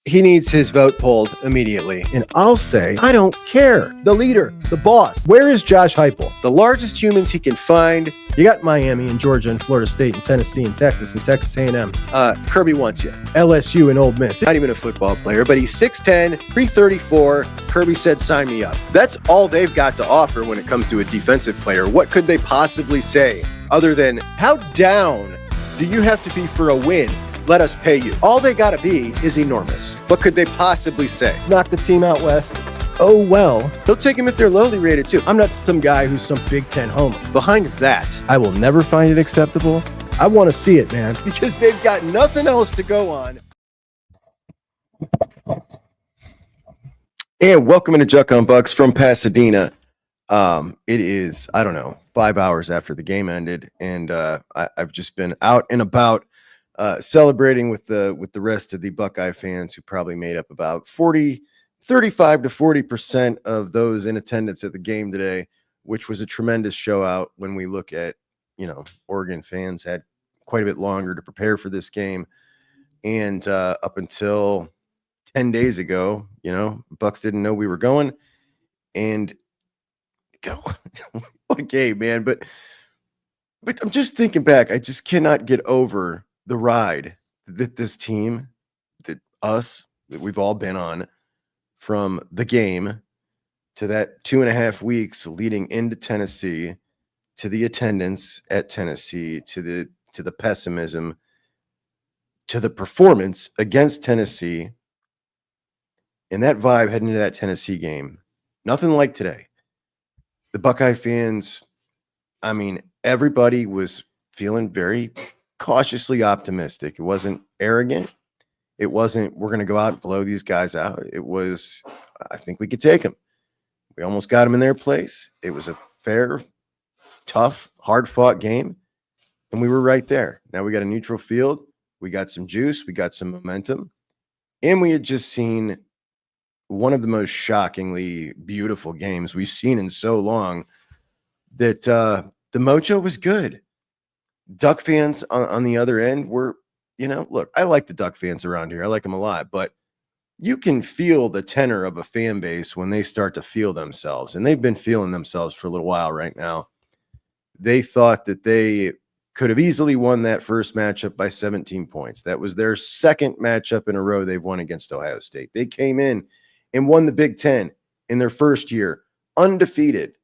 He needs his vote pulled immediately. And I'll say, I don't care. The leader, the boss. Where is Josh Heupel? The largest humans he can find. You got Miami and Georgia and Florida State and Tennessee and Texas A&M. Kirby wants you. LSU and Ole Miss. Not even a football player, but he's 6'10", 334. Kirby said, sign me up. That's all they've got to offer when it comes to a defensive player. What could they possibly say other than, how down do you have to be for a win? Let us pay you. All they got to be is enormous. What could they possibly say? Knock the team out west. Oh, well. They'll take him if they're lowly rated, too. I'm not some guy who's some Big Ten homer. Behind that, I will never find it acceptable. I want to see it, man, because they've got nothing else to go on. And welcome into Juckonbucks from Pasadena. It is, 5 hours after the game ended, and I've just been out and about celebrating with the rest of the Buckeye fans, who probably made up about 35 to 40% of those in attendance at the game today, which was a tremendous show out. When we look at, Oregon fans had quite a bit longer to prepare for this game. And up until 10 days ago, Bucks didn't know we were going. And go, what a game, man. But I'm just thinking back. I just cannot get over the ride that this team, that we've all been on, from the game to that 2.5 weeks leading into Tennessee, to the attendance at Tennessee, to the pessimism, to the performance against Tennessee, and that vibe heading into that Tennessee game. Nothing like today. The Buckeye fans, everybody was feeling very cautiously optimistic. It wasn't arrogant. It wasn't, we're going to go out and blow these guys out. It was, I think we could take them. We almost got them in their place. It was a fair, tough, hard-fought game, and we were right there. Now we got a neutral field. We got some juice. We got some momentum. And we had just seen one of the most shockingly beautiful games we've seen in so long, that the mojo was good. Duck fans on the other end were, look, I like the Duck fans around here. I like them a lot, but you can feel the tenor of a fan base when they start to feel themselves, and they've been feeling themselves for a little while right now. They thought that they could have easily won that first matchup by 17 points. That was their second matchup in a row they've won against Ohio State. They came in and won the Big Ten in their first year, undefeated,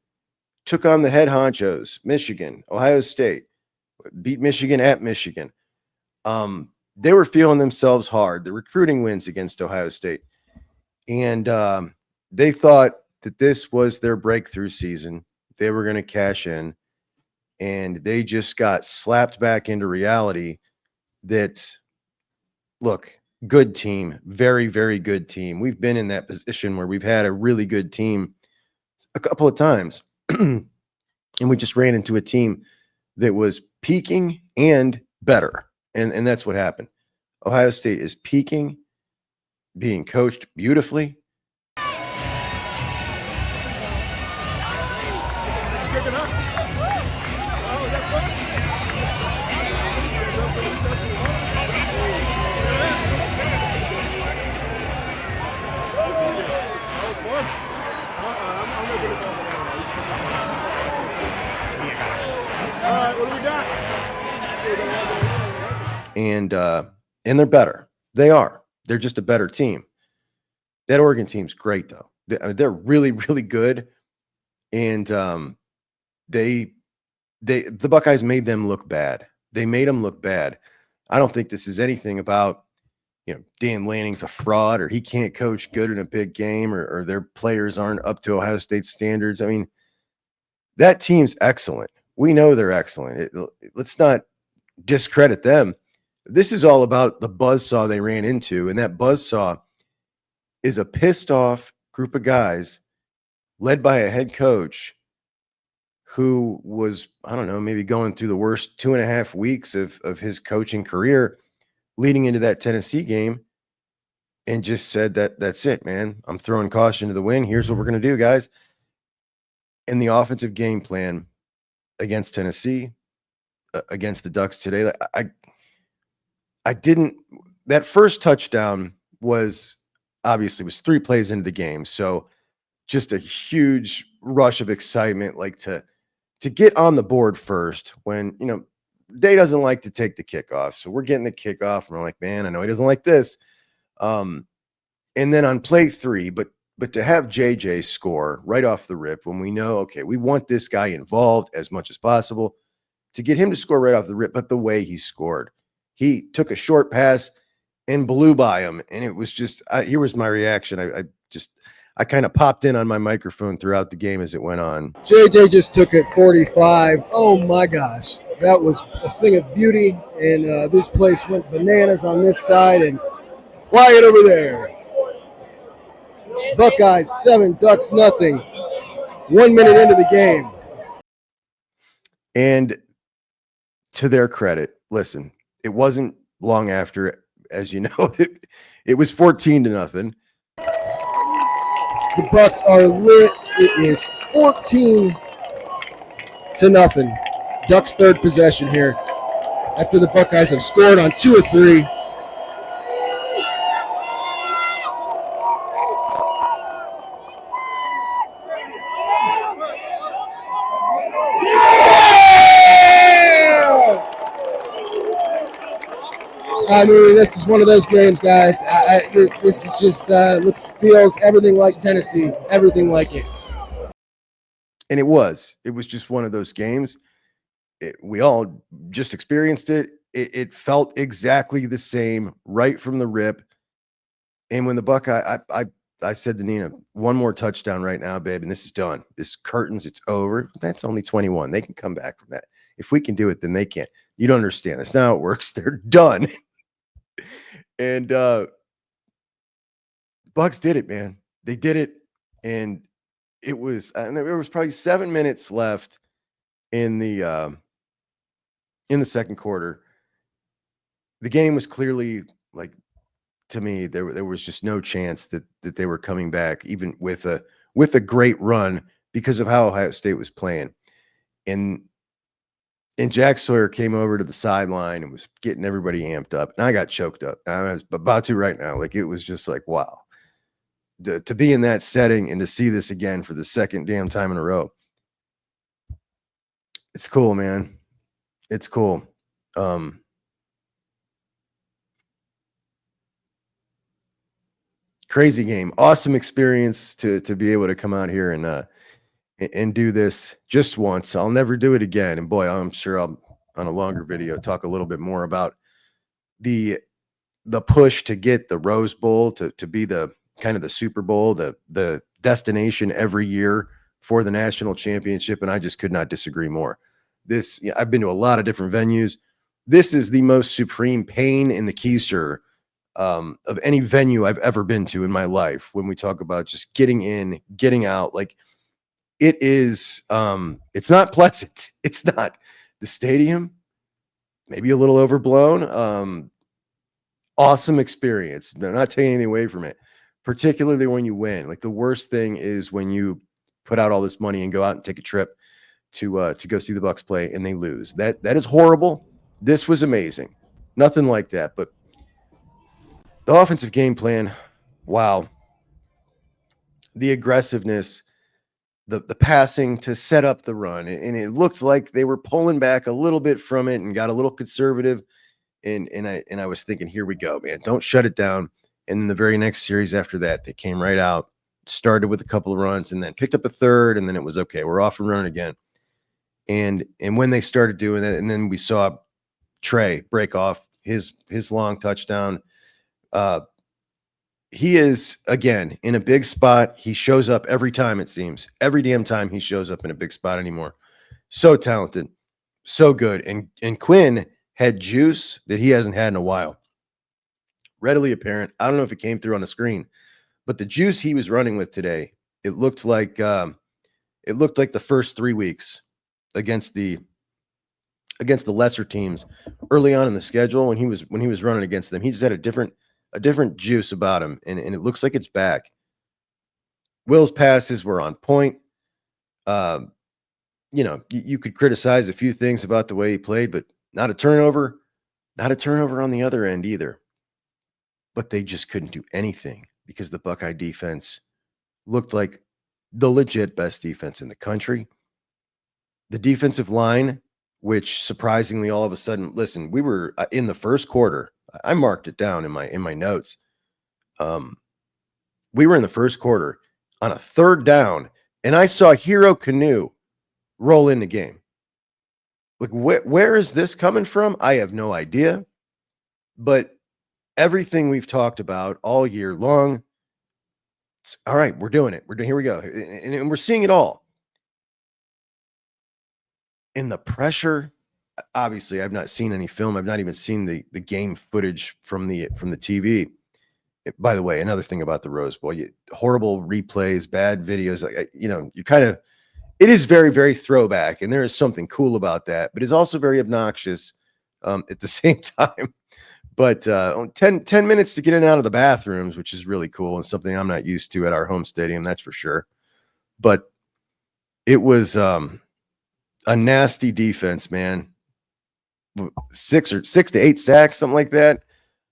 took on the head honchos, Michigan, Ohio State, beat Michigan at Michigan. They were feeling themselves hard. The recruiting wins against Ohio State. And they thought that this was their breakthrough season. They were going to cash in. And they just got slapped back into reality that, look, good team, very, very good team. We've been in that position where we've had a really good team a couple of times. And we just ran into a team that was peaking and better. And that's what happened. Ohio State is peaking, being coached beautifully. And they're better. They are. They're just a better team. That Oregon team's great, though. They're really, really good. And the Buckeyes made them look bad. They made them look bad. I don't think this is anything about, Dan Lanning's a fraud, or he can't coach good in a big game, or their players aren't up to Ohio State standards. That team's excellent. We know they're excellent. Let's not discredit them. This is all about the buzzsaw they ran into, and that buzzsaw is a pissed off group of guys led by a head coach who was, maybe going through the worst 2.5 weeks of his coaching career leading into that Tennessee game, and just said that's it, man. I'm throwing caution to the wind. Here's what we're going to do, guys. And the offensive game plan against Tennessee, against the Ducks today, I didn't, that first touchdown was obviously was 3 plays into the game. So just a huge rush of excitement, like to get on the board first when, Day doesn't like to take the kickoff. So we're getting the kickoff and we're like, man, I know he doesn't like this. And then on play 3, but to have JJ score right off the rip when we know, okay, we want this guy involved as much as possible, to get him to score right off the rip, but the way he scored, he took a short pass and blew by him. And it was just, here was my reaction. I kind of popped in on my microphone throughout the game as it went on. JJ just took it 45. Oh my gosh. That was a thing of beauty. And this place went bananas on this side and quiet over there. Buckeyes 7, Ducks nothing. 1 minute into the game. And to their credit, listen, it wasn't long after, as you know, it was 14-0. The Bucks are lit. It is 14-0. Ducks' third possession here after the Buckeyes have scored on 2 of 3. I mean, this is one of those games, guys. This is just feels everything like Tennessee, everything like it. And it was just one of those games. We all just experienced it. It felt exactly the same right from the rip. And when the Buckeye, I said to Nina, one more touchdown right now, babe, and this is done. This curtains, it's over. That's only 21. They can come back from that. If we can do it, then they can't. You don't understand. That's not how it works. They're done. And Bucks did it, man. They did it, and there was probably 7 minutes left in the second quarter. The game was clearly, like, to me, there was just no chance that they were coming back, even with a great run, because of how Ohio State was playing. And Jack Sawyer came over to the sideline and was getting everybody amped up. And I got choked up. I was about to right now. Like, it was just like, wow. To be in that setting and to see this again for the second damn time in a row. It's cool, man. It's cool. Crazy game. Awesome experience to be able to come out here and do this just once. I'll never do it again. And boy, I'm sure I'll, on a longer video, talk a little bit more about the push to get the Rose Bowl to be the kind of the Super Bowl, the destination every year for the national championship. And I just could not disagree more. I've been to a lot of different venues. This is the most supreme pain in the keister of any venue I've ever been to in my life. When we talk about just getting in, getting out, like, it is, it's not pleasant. It's not. The stadium, maybe a little overblown. Awesome experience. I'm not taking anything away from it, particularly when you win. Like, the worst thing is when you put out all this money and go out and take a trip to go see the Bucks play and they lose. That is horrible. This was amazing. Nothing like that. But the offensive game plan, wow. The aggressiveness, the passing to set up the run, and it looked like they were pulling back a little bit from it and got a little conservative. And I was thinking, here we go, man. Don't shut it down. And then the very next series after that, they came right out, started with a couple of runs, and then picked up a third, and then it was okay. We're off and running again. And when they started doing that, and then we saw Trey break off his long touchdown. He is, again, in a big spot. He shows up every time, it seems. Every damn time he shows up in a big spot anymore. So talented, so good. And Quinn had juice that he hasn't had in a while. Readily apparent. I don't know if it came through on the screen, but the juice he was running with today, it looked like the first 3 weeks against the lesser teams early on in the schedule when he was running against them. He just had a different juice about him, and it looks like it's back. Will's passes were on point. You could criticize a few things about the way he played, but not a turnover on the other end either. but they just couldn't do anything because the Buckeye defense looked like the legit best defense in the country. The defensive line, which surprisingly all of a sudden, listen, we were in the first quarter. I marked it down in my notes. We were in the first quarter on a third down, and I saw Hero Canoe roll in the game. Like, where is this coming from? I have no idea. But everything we've talked about all year long, all right, we're doing it. Here we go. And we're seeing it all. In the pressure, obviously, I've not seen any film. I've not even seen the game footage from the TV. By the way, another thing about the Rose Bowl, horrible replays, bad videos. You kind of, it is very, very throwback, and there is something cool about that, but it's also very obnoxious at the same time. But 10 minutes to get in and out of the bathrooms, which is really cool and something I'm not used to at our home stadium, that's for sure. But it was a nasty defense, man. 6 to 8 sacks, something like that.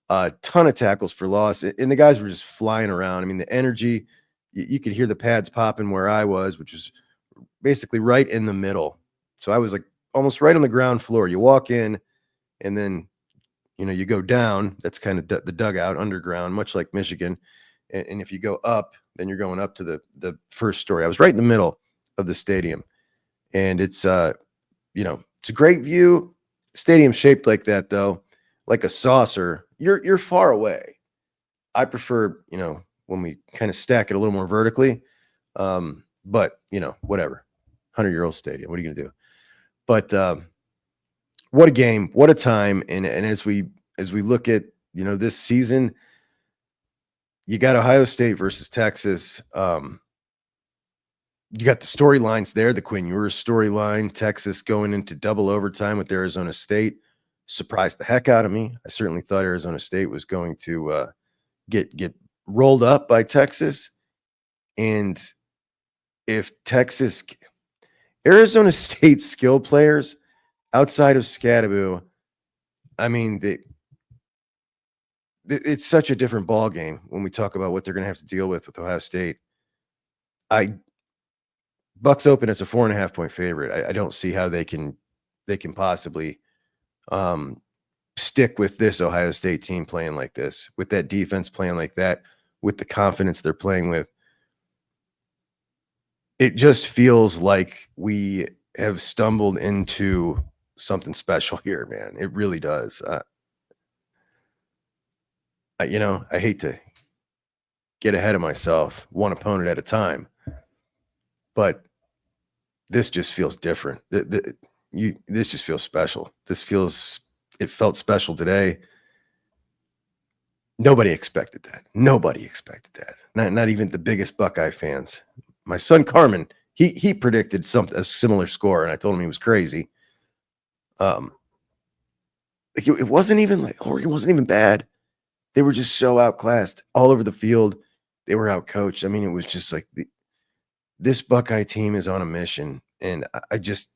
A ton of tackles for loss, and the guys were just flying around. I mean, the energy, you could hear the pads popping where I was, which was basically right in the middle. So I was like almost right on the ground floor. You walk in, and then you go down. That's kind of the dugout underground, much like Michigan. And if you go up, then you're going up to the first story. I was right in the middle of the stadium, and it's it's a great view. Stadium shaped like that, though, like a saucer. You're far away. I prefer, when we kind of stack it a little more vertically. But whatever. 100-year-old stadium. What are you gonna do? But what a game, what a time. And as we look at this season, you got Ohio State versus Texas. You got the storylines there, the Quinn Ewers storyline, Texas going into double overtime with Arizona State. Surprised the heck out of me. I certainly thought Arizona State was going to get rolled up by Texas. And if Arizona State skill players outside of Scadaboo, I mean, it's such a different ball game when we talk about what they're going to have to deal with Ohio State. Bucks open as a 4.5-point favorite. I don't see how they can possibly stick with this Ohio State team playing like this, with that defense playing like that, with the confidence they're playing with. It just feels like we have stumbled into something special here, man. It really does. I hate to get ahead of myself, one opponent at a time, but this just feels different. This just feels special. It felt special today. Nobody expected that. Not even the biggest Buckeye fans. My son Carmen, he predicted a similar score, and I told him he was crazy. It wasn't even like Oregon wasn't even bad. They were just so outclassed all over the field. They were outcoached. I mean, it was just like this Buckeye team is on a mission, and I just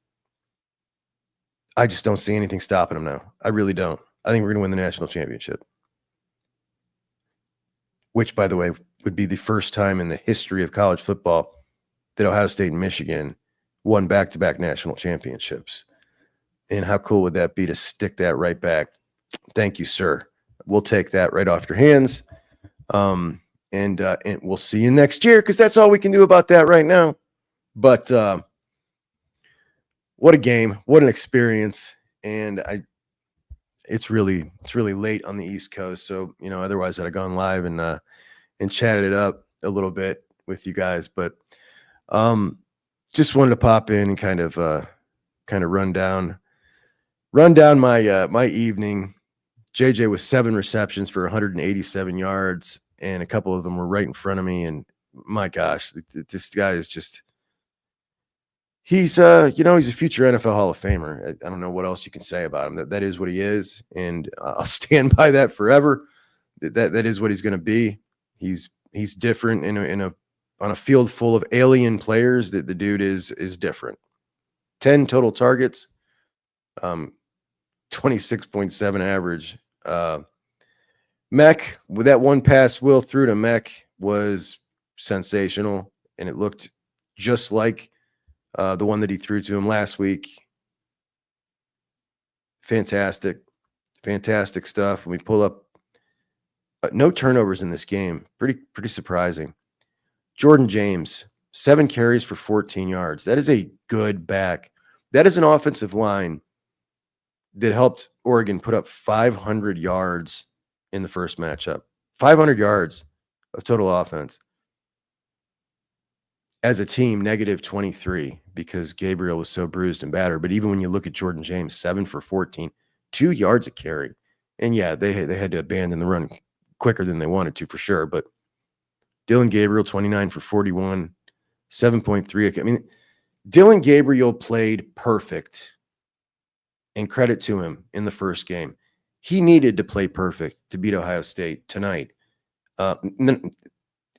don't see anything stopping them now. I really don't. I think we're going to win the national championship, which, by the way, would be the first time in the history of college football that Ohio State and Michigan won back-to-back national championships. And how cool would that be to stick that right back? Thank you, sir. We'll take that right off your hands. And we'll see you next year, because that's all we can do about that right now. But what a game, what an experience. And it's really late on the East Coast. So, otherwise I'd have gone live and chatted it up a little bit with you guys. But just wanted to pop in and kind of run down my evening. JJ was 7 receptions for 187 yards, and a couple of them were right in front of me. And my gosh, this guy is just, he's he's a future NFL Hall of Famer. I don't know what else you can say about him. That is what he is, and I'll stand by that forever. That is what he's going to be. He's different on a field full of alien players. That the dude is different. 10 total targets, 26.7 average. Mech, with that one pass Will threw to Mech was sensational, and it looked just like the one that he threw to him last week. Fantastic stuff. When we pull up, no turnovers in this game. Pretty surprising. Jordan James, 7 carries for 14 yards. That is a good back. That is an offensive line that helped Oregon put up 500 yards in the first matchup. 500 yards of total offense. As a team, negative 23 because Gabriel was so bruised and battered. But even when you look at Jordan James, 7 for 14, 2 yards a carry. And yeah, they had to abandon the run quicker than they wanted to for sure. But Dylan Gabriel, 29 for 41, 7.3. I mean, Dylan Gabriel played perfect. And credit to him in the first game. He needed to play perfect to beat Ohio State tonight. It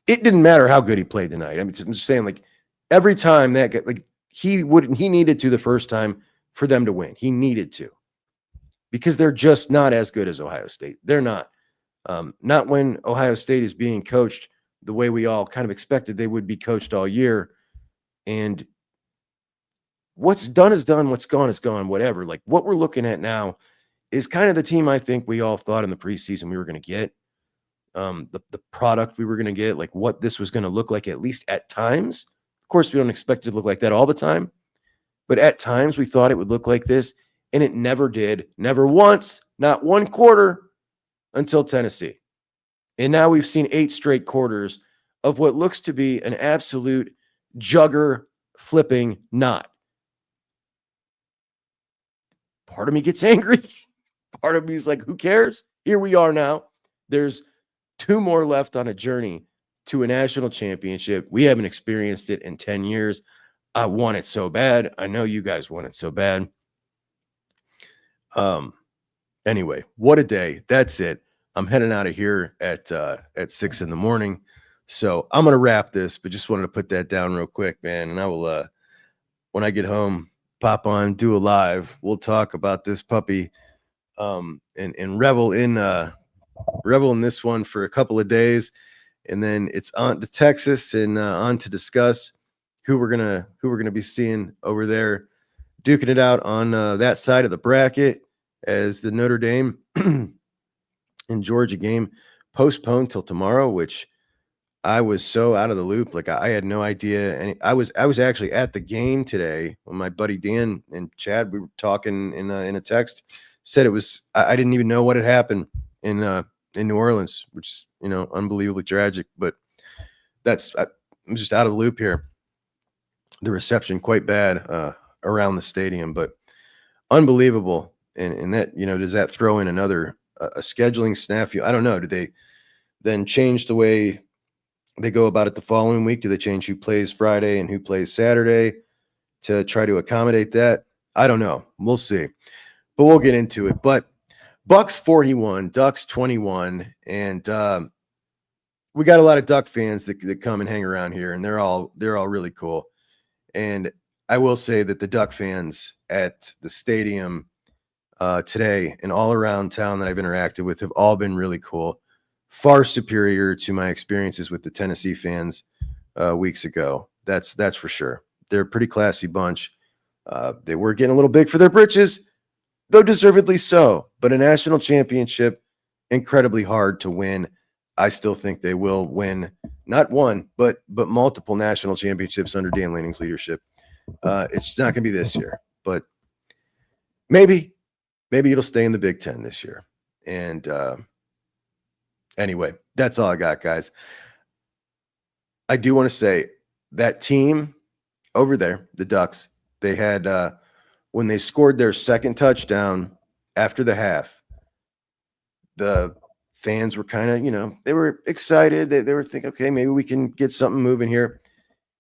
didn't matter how good he played tonight. I'm just saying, like, every time that guy, like, he needed to the first time for them to win. He needed to. Because they're just not as good as Ohio State. They're not. Not when Ohio State is being coached the way we all kind of expected they would be coached all year. And what's done is done, what's gone is gone, whatever. Like, what we're looking at now is kind of the team I think we all thought in the preseason we were going to get. The product we were going to get, like what this was going to look like, at least at times. Of course, we don't expect it to look like that all the time. But at times we thought it would look like this, and it never did. Never once, not one quarter until Tennessee. And now we've seen 8 straight quarters of what looks to be an absolute jugger flipping knot. Part of me gets angry. Part of me is like, who cares? Here we are now. There's 2 more left on a journey to a national championship. We haven't experienced it in 10 years. I want it so bad. I know you guys want it so bad. Anyway, what a day. That's it. I'm heading out of here at 6 a.m. So I'm going to wrap this, but just wanted to put that down real quick, man. And I will, when I get home, pop on, do a live. We'll talk about this puppy and revel in this one for a couple of days. And then it's on to Texas and on to discuss who we're gonna be seeing over there, duking it out on that side of the bracket, as the Notre Dame and Georgia game postponed till tomorrow, which I was so out of the loop. Like, I had no idea. And I was actually at the game today when my buddy Dan and Chad, we were talking in a text, said it was, I didn't even know what had happened in New Orleans, which is, unbelievably tragic. But I'm just out of the loop here. The reception quite bad around the stadium, but unbelievable. And that, does that throw in another a scheduling snafu? I don't know. Do they then change the way they go about it the following week? Do they change who plays Friday and who plays Saturday to try to accommodate that? I don't know. We'll see. But we'll get into it. But Bucks 41, Ducks 21, and we got a lot of Duck fans that come and hang around here, and they're all really cool. And I will say that the Duck fans at the stadium today and all around town that I've interacted with have all been really cool. Far superior to my experiences with the Tennessee fans weeks ago. That's for sure. They're a pretty classy bunch. They were getting a little big for their britches, though deservedly so. But a national championship, incredibly hard to win. I still think they will win not one, but multiple national championships under Dan Lanning's leadership. It's not going to be this year, but maybe it'll stay in the Big Ten this year. And anyway, that's all I got, guys. I do want to say that team over there, the Ducks, they had when they scored their second touchdown after the half, the fans were kind of, they were excited. They were thinking, okay, maybe we can get something moving here.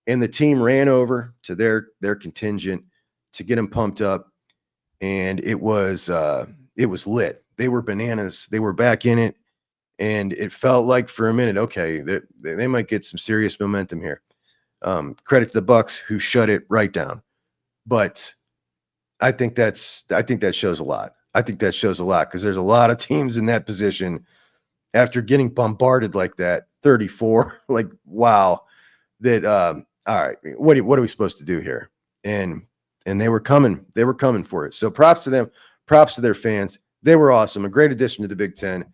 And the team ran over to their contingent to get them pumped up. And it was lit. They were bananas. They were back in it. And it felt like for a minute, okay, they might get some serious momentum here. Credit to the Bucks, who shut it right down. But I think that shows a lot. I think that shows a lot because there's a lot of teams in that position after getting bombarded like that, 34, like, wow, that, all right, what are we supposed to do here? And they were coming for it. So props to them, props to their fans. They were awesome. A great addition to the Big Ten.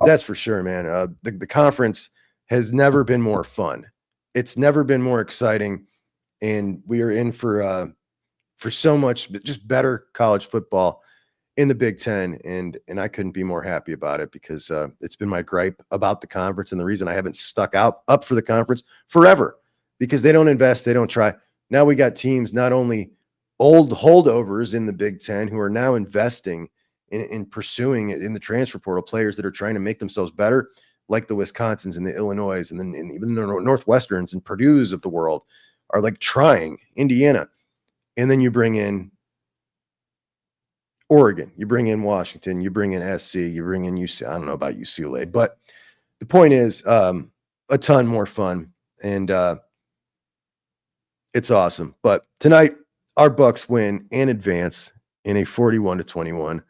That's for sure, man. The conference has never been more fun. It's never been more exciting. And we are in for so much, just better college football in the Big Ten. And I couldn't be more happy about it, because it's been my gripe about the conference and the reason I haven't stuck up for the conference forever, because they don't invest, they don't try. Now we got teams, not only old holdovers in the Big Ten, who are now investing in pursuing it in the transfer portal, players that are trying to make themselves better, like the Wisconsins and the Illinois, and then even the Northwesterns and Purdue's of the world are like trying, Indiana. And then you bring in Oregon, you bring in Washington, you bring in SC, you bring in UC. I don't know about UCLA, but the point is a ton more fun, and it's awesome. But tonight, our Bucks win and advance in a 41-21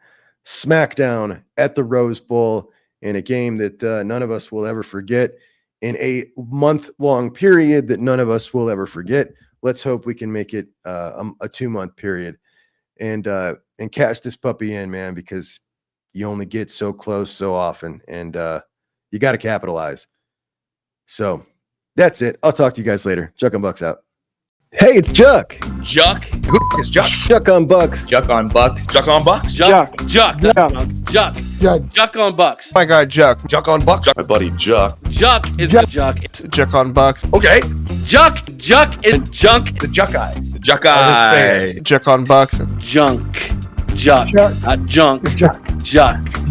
smackdown at the Rose Bowl, in a game that none of us will ever forget, in a month-long period that none of us will ever forget. Let's hope we can make it a 2-month period and cash this puppy in, man, because you only get so close so often, and you got to capitalize. So that's it. I'll talk to you guys later. Juckonbucks out. Hey, it's Juck. Juck? Who the f- is Juck? Juckonbucks. Juckonbucks. Juckonbucks? Juckonbucks. My guy Juck. Juckonbucks. My buddy Juck. Juck is the Juck. Juckonbucks. Okay. Juck is junk. The Juckeyes. Juckeyes. Juckonbucks. Junk. Juck. Not junk. Juck.